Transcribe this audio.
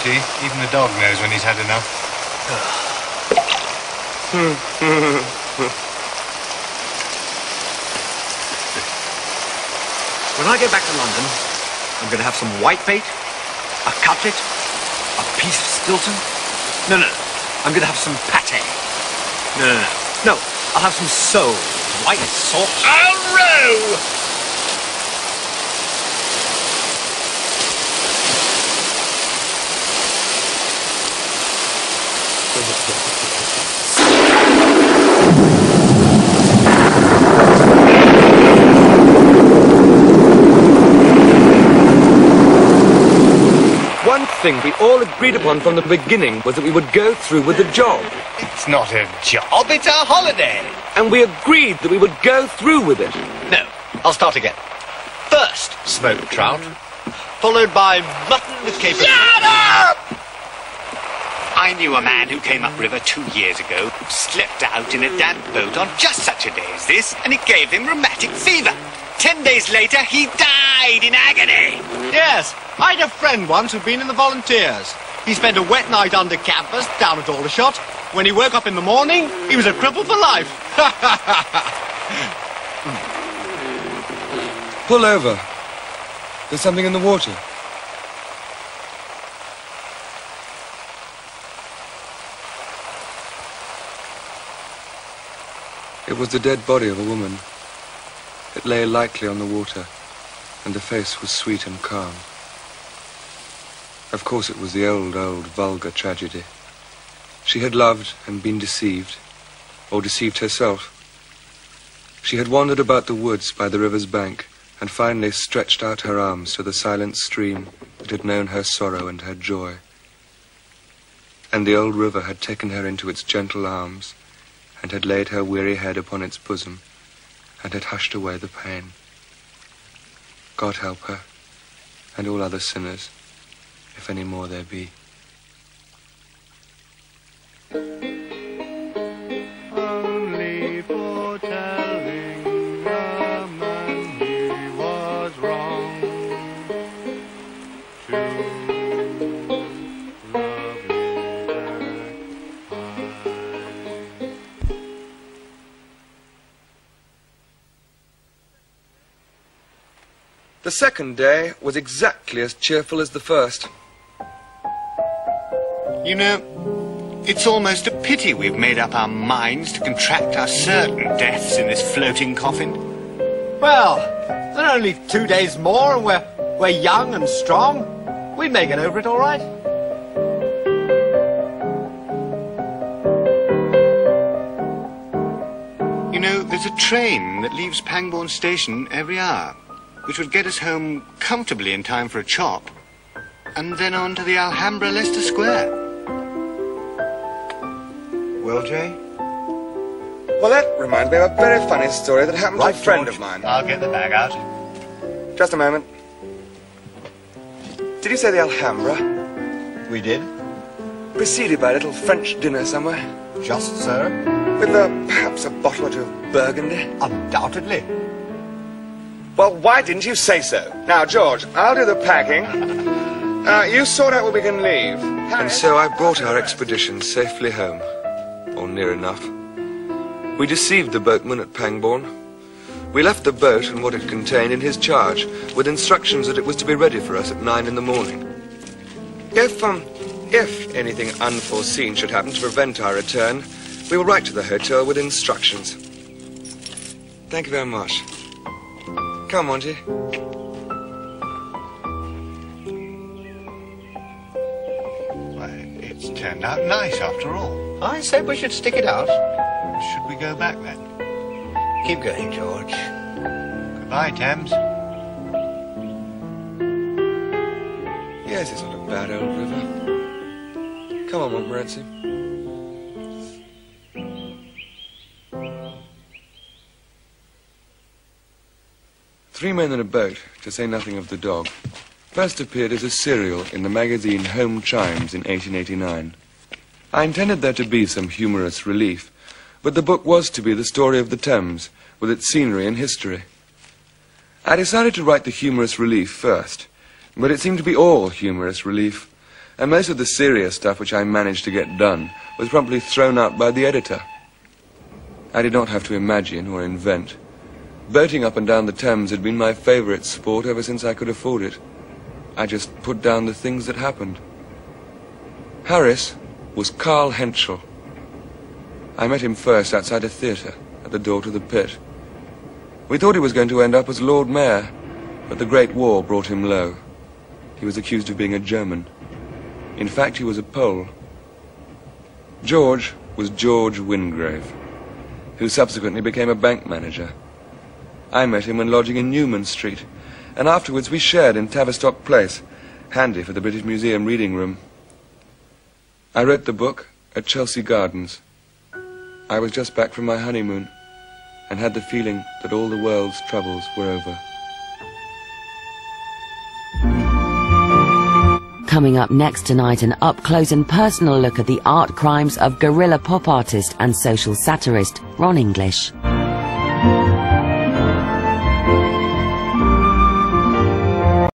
Monty. Even the dog knows when he's had enough. When I get back to London, I'm going to have some whitebait, a cutlet, a piece of Stilton. No. I'm going to have some pate. No. I'll have some sole, white sauce. I'll row! One thing we all agreed upon from the beginning was that we would go through with the job. It's not a job, it's a holiday. And we agreed that we would go through with it. No, I'll start again. First, smoked trout, followed by mutton with capers. Shut up! I knew a man who came upriver 2 years ago, slipped out in a damp boat on just such a day as this, and it gave him rheumatic fever. 10 days later, he died in agony. Yes, I had a friend once who'd been in the volunteers. He spent a wet night under campus down at Aldershot. When he woke up in the morning, he was a cripple for life. Pull over. There's something in the water. It was the dead body of a woman. It lay lightly on the water, and the face was sweet and calm. Of course it was the old, vulgar tragedy. She had loved and been deceived, or deceived herself. She had wandered about the woods by the river's bank, and finally stretched out her arms to the silent stream that had known her sorrow and her joy. And the old river had taken her into its gentle arms, and had laid her weary head upon its bosom, and had hushed away the pain. God help her, and all other sinners, if any more there be. Only for telling a man he was wrong to love me that high. The second day was exactly as cheerful as the first. You know, it's almost a pity we've made up our minds to contract our certain deaths in this floating coffin. Well, there are only 2 days more and we're young and strong. We may get over it all right. You know, there's a train that leaves Pangbourne Station every hour, which would get us home comfortably in time for a chop, and then on to the Alhambra, Leicester Square. Well, Jay? Well, that reminds me of a very funny story that happened to a friend of mine. I'll get the bag out. Just a moment. Did you say the Alhambra? We did. Preceded by a little French dinner somewhere? Just so. With perhaps a bottle or two of Burgundy? Undoubtedly. Well, why didn't you say so? Now, George, I'll do the packing. You sort out where we can leave. And so I brought our expedition safely home. Or near enough. We deceived the boatman at Pangbourne. We left the boat and what it contained in his charge, with instructions that it was to be ready for us at 9 in the morning. If anything unforeseen should happen to prevent our return, we will write to the hotel with instructions. Thank you very much. Come, Monty. Well, it's turned out nice after all. I say we should stick it out. Should we go back then? Keep going, George. Goodbye, Thames. Yes, it's not a bad old river. Come on, Montmorency. Three Men in a Boat, to say nothing of the dog, first appeared as a serial in the magazine Home Chimes in 1889. I intended there to be some humorous relief, but the book was to be the story of the Thames, with its scenery and history. I decided to write the humorous relief first, but it seemed to be all humorous relief, And most of the serious stuff which I managed to get done was promptly thrown out by the editor. I did not have to imagine or invent. Boating up and down the Thames had been my favourite sport ever since I could afford it. I just put down the things that happened. Harris was Carl Henschel. I met him first outside a theatre at the door to the pit. We thought he was going to end up as Lord Mayor, but the Great War brought him low. He was accused of being a German. In fact, he was a Pole. George was George Wingrave, who subsequently became a bank manager. I met him when lodging in Newman Street, and afterwards we shared in Tavistock Place, handy for the British Museum reading room. I wrote the book at Chelsea Gardens. I was just back from my honeymoon and had the feeling that all the world's troubles were over. Coming up next tonight, an up-close and personal look at the art crimes of guerrilla pop artist and social satirist Ron English.